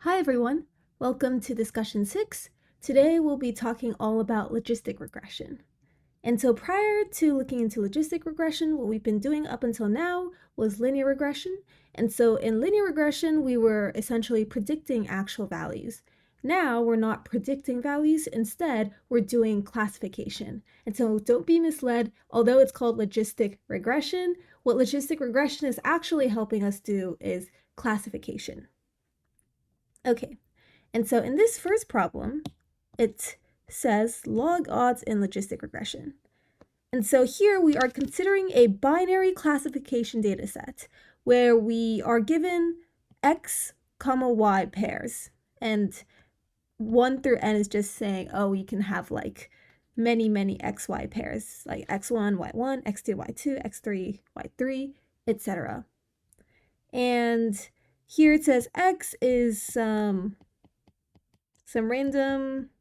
Hi everyone, welcome to discussion 6. Today we'll be talking all about logistic regression. And so prior to looking into logistic regression, what we've been doing up until now was linear regression. And so in linear regression, we were essentially predicting actual values. Now we're not predicting values, instead we're doing classification. And so don't be misled, although it's called logistic regression, what logistic regression is actually helping us do is classification. Okay, and so in this first problem, it says log odds in logistic regression. And so here we are considering a binary classification data set where we are given x, y pairs. And 1 through n is just saying, oh, you can have like many xy pairs, like x1, y1, x2, y2, x3, y3, etc. And here it says x is some random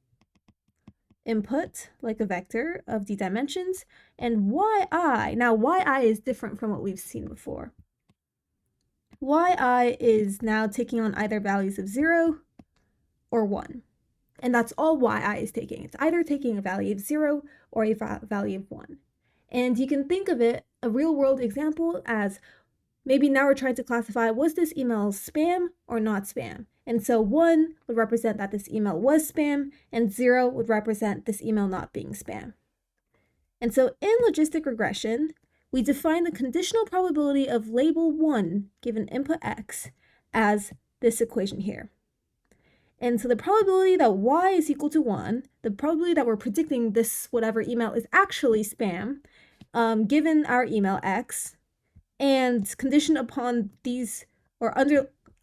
input, like a vector of d dimensions, and yi, now yi is different from what we've seen before. Yi is now taking on either values of 0 or 1. And that's all yi is taking. It's either taking a value of 0 or a value of 1. And you can think of it, a real world example, as maybe now we're trying to classify, was this email spam or not spam? And so 1 would represent that this email was spam, and 0 would represent this email not being spam. And so in logistic regression, we define the conditional probability of label 1 given input x as this equation here. And so the probability that y is equal to 1, the probability that we're predicting this whatever email is actually spam, given our email x, and conditioned upon these, or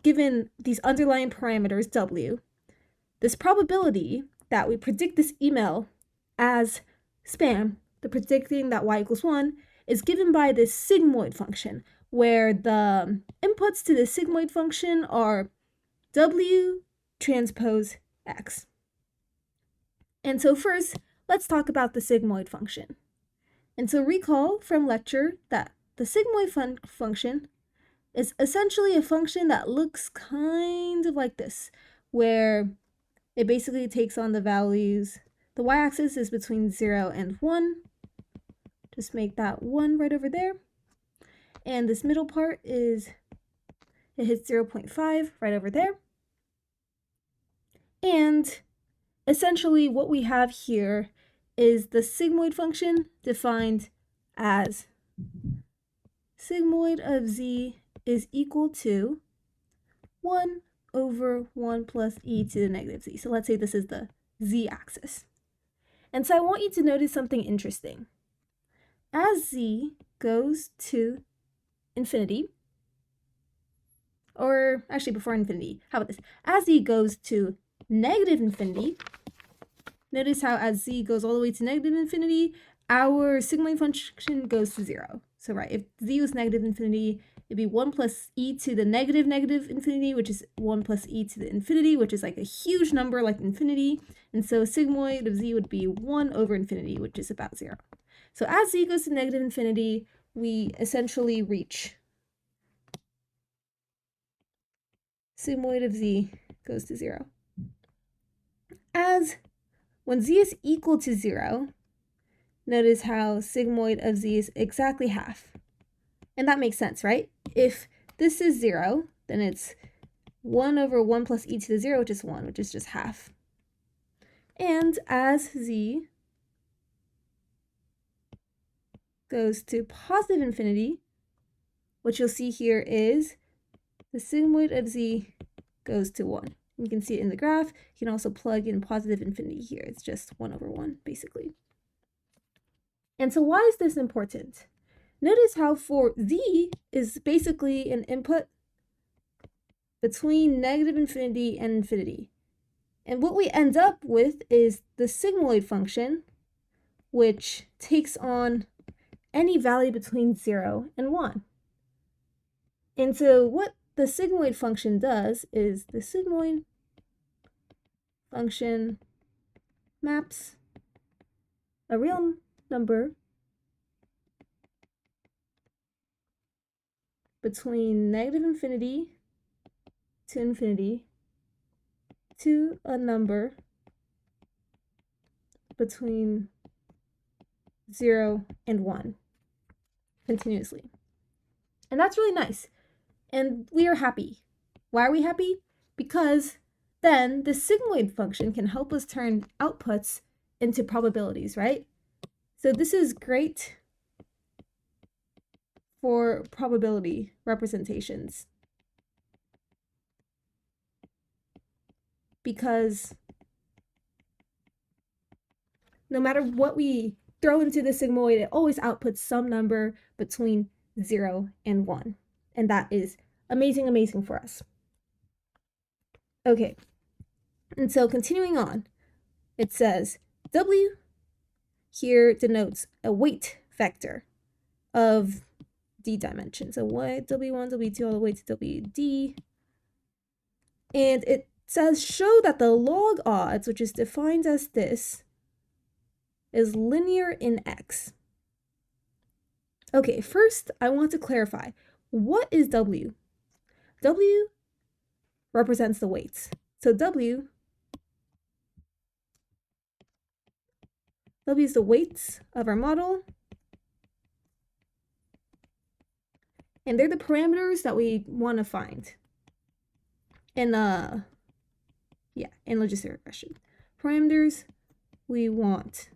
given these underlying parameters w, this probability that we predict this email as spam, the predicting that y equals 1, is given by this sigmoid function, where the inputs to the sigmoid function are w transpose x. And so first, let's talk about the sigmoid function. And so recall from lecture that the sigmoid function is essentially a function that looks kind of like this, where it basically takes on the values. The y-axis is between 0 and 1. Just make that 1 right over there. And this middle part is, it hits 0.5 right over there. And essentially what we have here is the sigmoid function defined as sigmoid of z is equal to 1 over 1 plus e to the negative z. So let's say this is the z-axis. And so I want you to notice something interesting. As z goes to infinity, or actually before infinity, how about this? As z goes to negative infinity, notice how as z goes all the way to negative infinity, our sigmoid function goes to 0. So right, if z was negative infinity, it'd be 1 plus e to the negative infinity, which is 1 plus e to the infinity, which is like a huge number like infinity. And so sigmoid of z would be 1 over infinity, which is about 0. So as z goes to negative infinity, we essentially reach sigmoid of z goes to 0. As when z is equal to 0, notice how sigmoid of z is exactly half. And that makes sense, right? If this is 0, then it's 1 over 1 plus e to the 0, which is 1, which is just half. And as z goes to positive infinity, what you'll see here is the sigmoid of z goes to 1. You can see it in the graph. You can also plug in positive infinity here. It's just 1 over 1, basically. And so why is this important? Notice how for z is basically an input between negative infinity and infinity. And what we end up with is the sigmoid function, which takes on any value between 0 and 1. And so what the sigmoid function does is the sigmoid function maps a real number between negative infinity to infinity to a number between 0 and 1 continuously. And that's really nice. And we are happy. Why are we happy? Because then the sigmoid function can help us turn outputs into probabilities, right? So this is great for probability representations because no matter what we throw into the sigmoid, it always outputs some number between 0 and 1. And that is amazing, amazing for us. Okay, and so continuing on, it says W here denotes a weight vector of D dimensions. So W1, W2, all the way to WD. And it says show that the log odds, which is defined as this, is linear in X. Okay, first I want to clarify, what is W? W represents the weights. So W is the weights of our model. And they're the parameters that we want to find in logistic regression. Parameters we want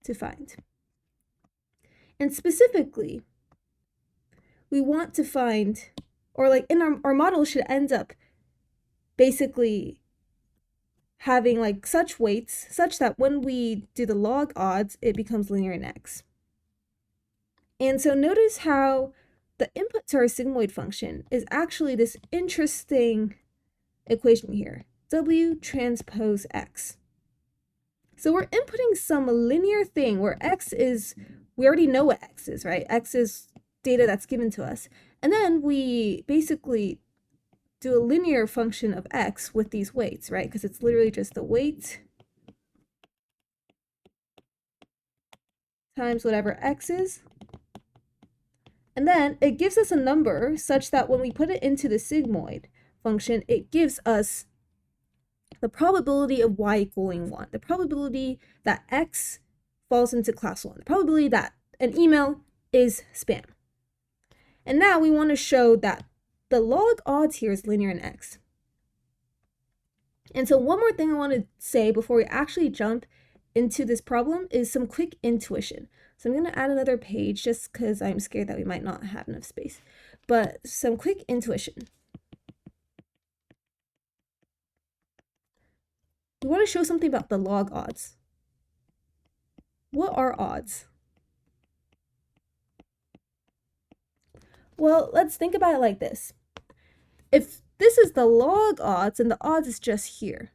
to find. And specifically, we want to find, or like in our model should end up basically having like such weights such that when we do the log odds, it becomes linear in X. And so notice how the input to our sigmoid function is actually this interesting equation here, W transpose X. So we're inputting some linear thing where X is, we already know what X is, right? X is data that's given to us. And then we basically do a linear function of X with these weights, right? Because it's literally just the weight times whatever X is. And then it gives us a number such that when we put it into the sigmoid function, it gives us the probability of y equaling 1, the probability that X falls into class 1, the probability that an email is spam. And now we want to show that the log odds here is linear in X. And so one more thing I want to say before we actually jump into this problem is some quick intuition. So I'm going to add another page just because I'm scared that we might not have enough space. But some quick intuition. We want to show something about the log odds. What are odds? Well, let's think about it like this. If this is the log odds, and the odds is just here.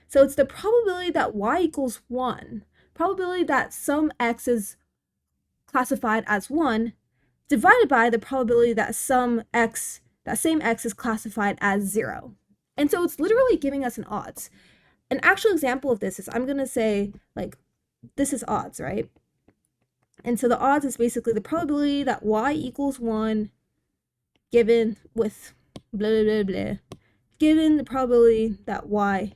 So it's the probability that y equals 1, probability that some x is classified as 1, divided by the probability that some x, that same x is classified as 0. And so it's literally giving us an odds. An actual example of this is I'm going to say, like, this is odds, right? And so the odds is basically the probability that y equals 1 given with blah, blah, blah, blah, given the probability that y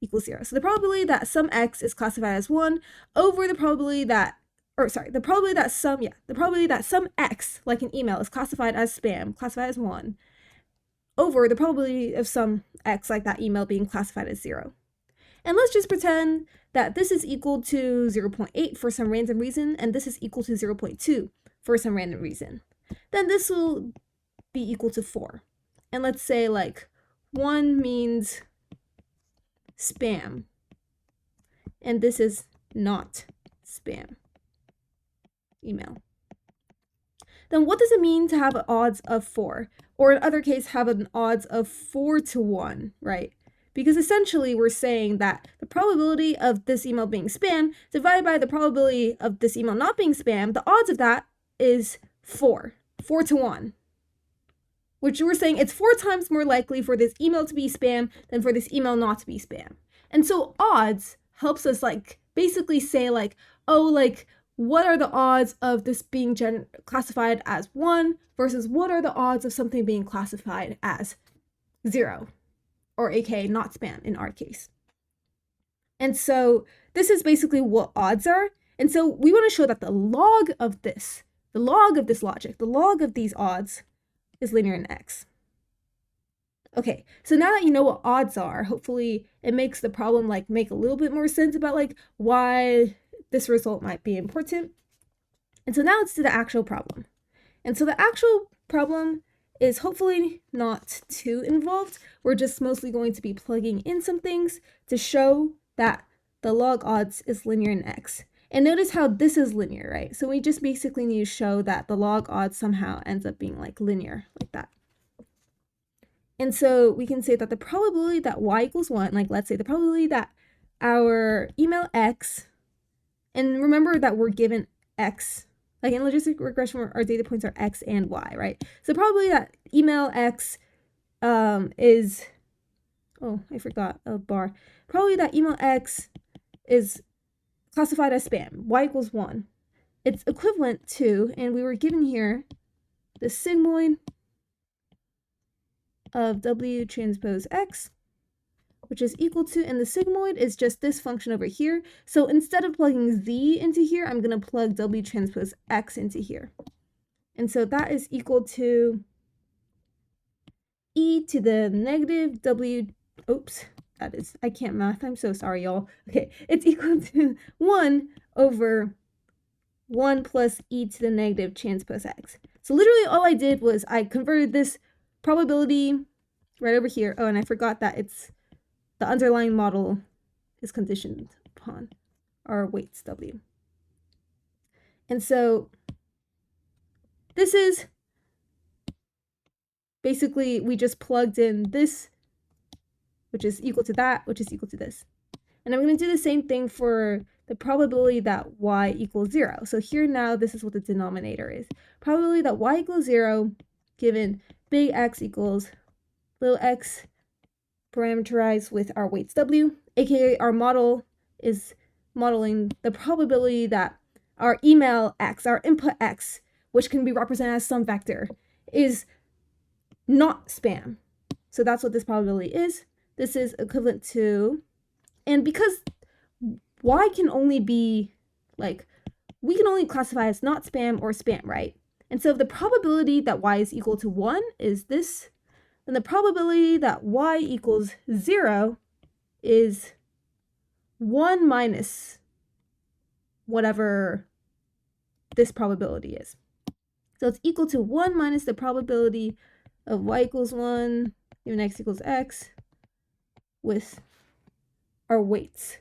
equals 0. So the probability that some x is classified as 1 over the probability that, the probability that some x, like an email, is classified as spam, classified as 1, over the probability of some x, like that email, being classified as 0. And let's just pretend that this is equal to 0.8 for some random reason, and this is equal to 0.2 for some random reason. Then this will be equal to 4. And let's say like 1 means spam, and this is not spam email. Then what does it mean to have odds of 4? Or in other case, have an odds of 4 to 1, right? Because essentially we're saying that the probability of this email being spam divided by the probability of this email not being spam, the odds of that is 4 to 1. Which we're saying it's 4 times more likely for this email to be spam than for this email not to be spam. And so odds helps us like basically say like, oh, like what are the odds of this being classified as 1 versus what are the odds of something being classified as 0? or aka not spam in our case. And so this is basically what odds are. And so we want to show that the log of this logic, the log of these odds is linear in X. Okay, so now that you know what odds are, hopefully it makes the problem like make a little bit more sense about like why this result might be important. And so now let's do the actual problem. And so the actual problem is hopefully not too involved. We're just mostly going to be plugging in some things to show that the log odds is linear in X. And notice how this is linear, right? So we just basically need to show that the log odds somehow ends up being like linear, like that. And so we can say that the probability that y equals 1, like let's say the probability that our email X, and remember that we're given X, like in logistic regression, our data points are X and Y, right? So probably that email X is, oh, I forgot a bar. Probably that email X is classified as spam, Y equals 1. It's equivalent to, and we were given here, the sigmoid of W transpose X, which is equal to, and the sigmoid is just this function over here. So instead of plugging Z into here, I'm going to plug W transpose X into here. And so that is equal to e to the negative W, oops, that is, I can't math, I'm so sorry, y'all. Okay, it's equal to 1 over 1 plus e to the negative transpose X. So literally all I did was I converted this probability right over here. Oh, and I forgot that it's the underlying model is conditioned upon our weights W. And so this is basically, we just plugged in this, which is equal to that, which is equal to this. And I'm going to do the same thing for the probability that y equals 0. So here now, this is what the denominator is. Probability that y equals 0, given big X equals little x parameterized with our weights W, aka our model is modeling the probability that our email X, our input X, which can be represented as some vector, is not spam. So that's what this probability is. This is equivalent to, and because y can only be like, we can only classify as not spam or spam, right? And so if the probability that y is equal to 1 is this, then the probability that y equals 0 is 1 minus whatever this probability is. So it's equal to 1 minus the probability of y equals 1, given x equals x, with our weights,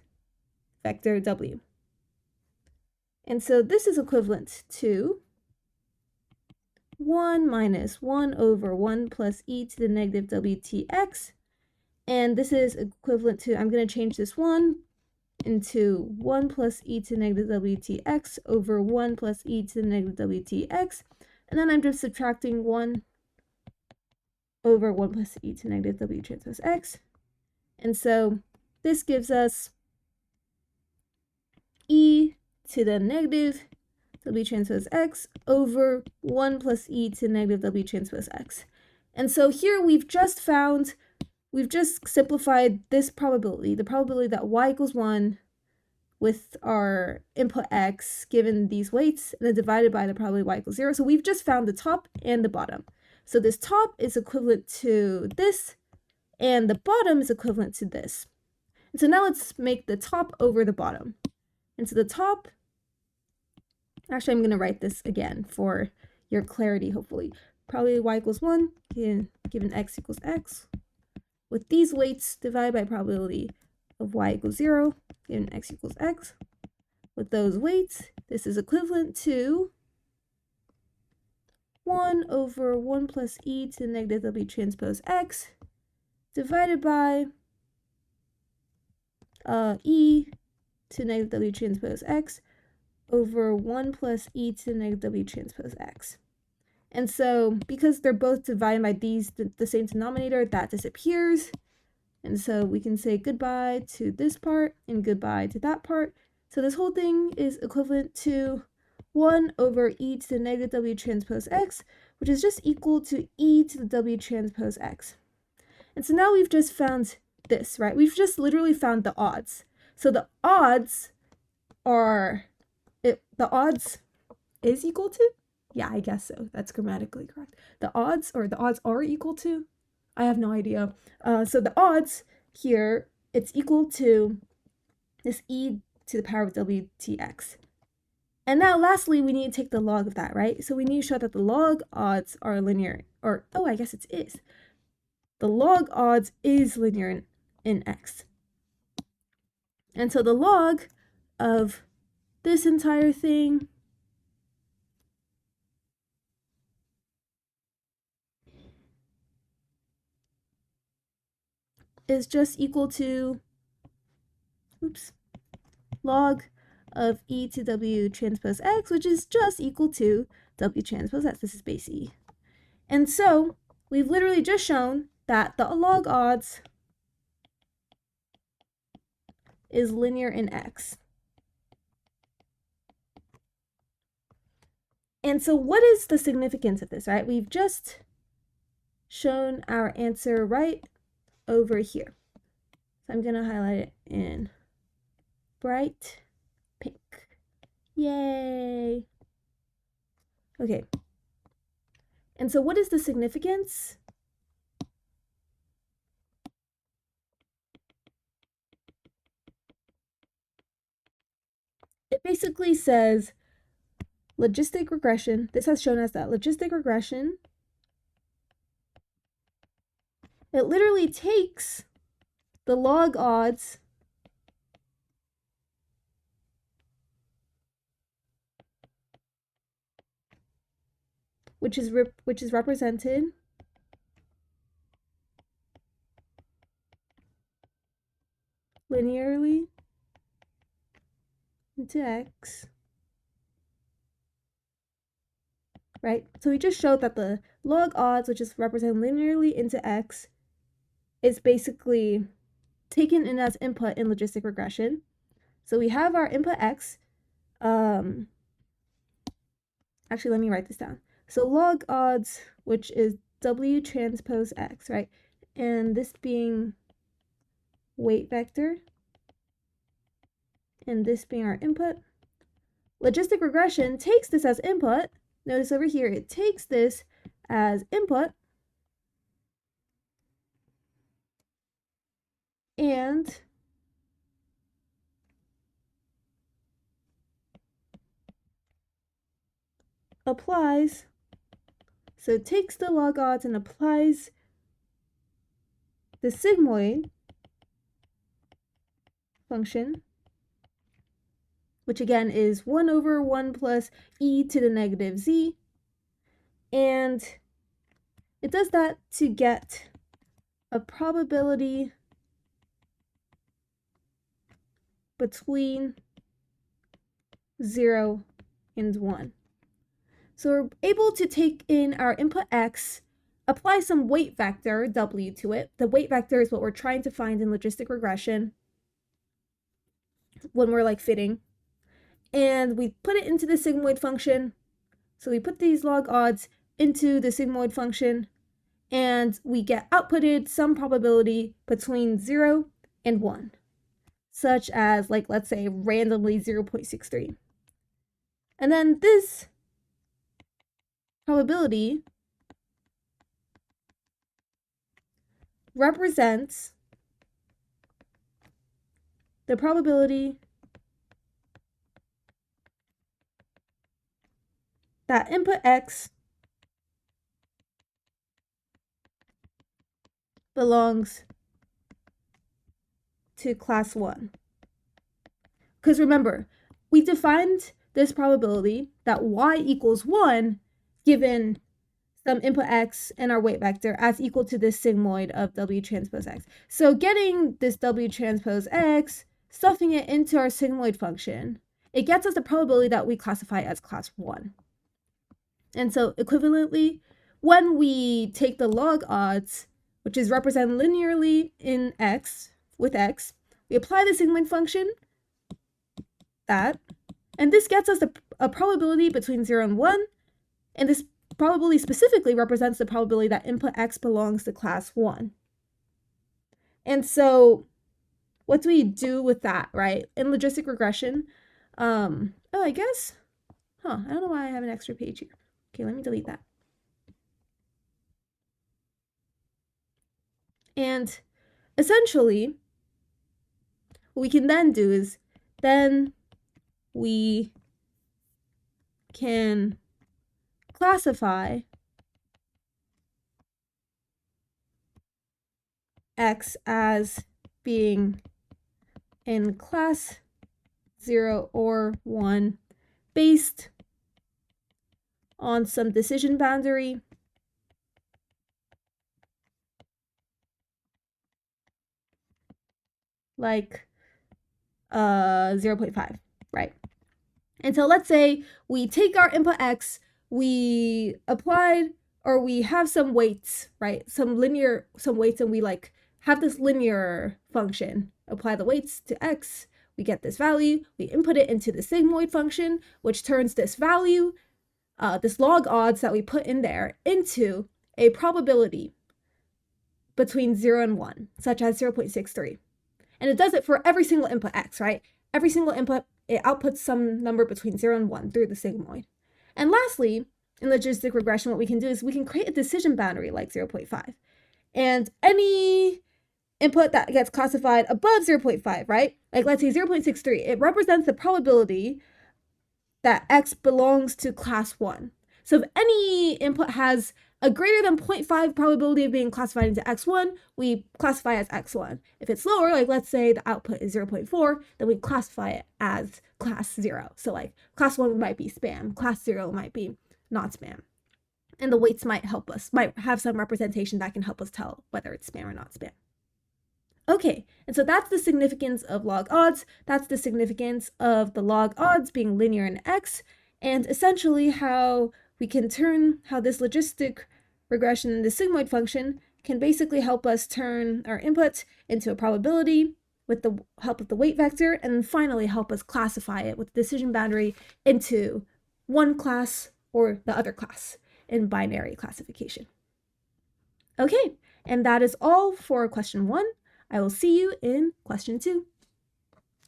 vector W. And so this is equivalent to 1 minus 1 over 1 plus e to the negative wtx. And this is equivalent to, I'm going to change this 1 into 1 plus e to the negative wtx over 1 plus e to the negative wtx. And then I'm just subtracting 1 over 1 plus e to the negative w transpose x. And so this gives us e to the negative w transpose x over 1 plus e to the negative w transpose x. And so here we've just simplified this probability, the probability that y equals 1 with our input x given these weights, and then divided by the probability y equals 0. So we've just found the top and the bottom. So this top is equivalent to this, and the bottom is equivalent to this. And so now let's make the top over the bottom. And so the top, actually I'm going to write this again for your clarity, hopefully. Probability y equals 1, given x equals x, with these weights divided by probability of y equals 0, given x equals x. With those weights, this is equivalent to 1 over 1 plus e to the negative w transpose x divided by e to negative w transpose x over 1 plus e to the negative w transpose x. And so because they're both divided by these, the same denominator, that disappears. And so we can say goodbye to this part and goodbye to that part. So this whole thing is equivalent to 1 over e to the negative w transpose x, which is just equal to e to the w transpose x. And so now we've just found this, right? We've just literally found the odds. So the odds are, the odds is equal to? Yeah, I guess so. That's grammatically correct. The odds are equal to? I have no idea. So the odds here, it's equal to this e to the power of wtx. And now lastly, we need to take the log of that, right? So we need to show that the log odds are linear, or, oh, I guess it is. The log odds is linear in x. And so the log of this entire thing is just equal to, log of e to w transpose x, which is just equal to w transpose x. This is base e. And so we've literally just shown that the log odds is linear in x. And so what is the significance of this, right? We've just shown our answer right over here. So I'm going to highlight it in bright pink. Yay! Okay. And so what is the significance? It basically says logistic regression. This has shown us that logistic regression, it literally takes the log odds which is represented linearly into x, right? So we just showed that the log odds, which is represented linearly into x, is basically taken in as input in logistic regression. So we have our input x. Actually, let me write this down. So log odds, which is w transpose x, right? And this being weight vector, and this being our input. Logistic regression takes this as input. Notice over here, it takes this as input and applies, so it takes the log odds and applies the sigmoid function, which again is 1 over 1 plus e to the negative z, and it does that to get a probability between 0 and 1. So we're able to take in our input x, apply some weight vector, w, to it. The weight vector is what we're trying to find in logistic regression when we're like fitting. And we put it into the sigmoid function. So we put these log odds into the sigmoid function, and we get outputted some probability between 0 and 1, such as, like, let's say randomly 0.63. And then this probability represents the probability that input x belongs to class 1. Because remember, we defined this probability that y equals 1 given some input x and our weight vector as equal to this sigmoid of w transpose x. So getting this w transpose x, stuffing it into our sigmoid function, it gets us the probability that we classify as class 1. And so equivalently, when we take the log odds, which is represented linearly in x, with x, we apply the sigmoid function, that, and this gets us a probability between 0 and 1, and this probability specifically represents the probability that input x belongs to class 1. And so what do we do with that, right? In logistic regression, I guess, I don't know why I have an extra page here. Okay, let me delete that. And essentially, what we can then do is then we can classify X as being in class 0 or 1 based on some decision boundary like 0.5, right? And so let's say we take our input X, we applied or we have some weights, right? Some weights, and we like have this linear function. Apply the weights to X, we get this value, we input it into the sigmoid function, which turns this value, this log odds that we put in there, into a probability between 0 and 1, such as 0.63. And it does it for every single input X, right? Every single input, it outputs some number between 0 and 1 through the sigmoid. And lastly, in logistic regression, what we can do is we can create a decision boundary like 0.5. And any input that gets classified above 0.5, right? Like let's say 0.63, it represents the probability that X belongs to class 1. So if any input has a greater than 0.5 probability of being classified into X1, we classify as X1. If it's lower, like let's say the output is 0.4, then we classify it as class 0. So like class 1 might be spam, class 0 might be not spam. And the weights might have some representation that can help us tell whether it's spam or not spam. Okay, and so that's the significance of log odds. That's the significance of the log odds being linear in X, and essentially how we can turn how this logistic regression in the sigmoid function can basically help us turn our input into a probability with the help of the weight vector, and finally help us classify it with the decision boundary into one class or the other class in binary classification. Okay, and that is all for question 1. I will see you in question 2.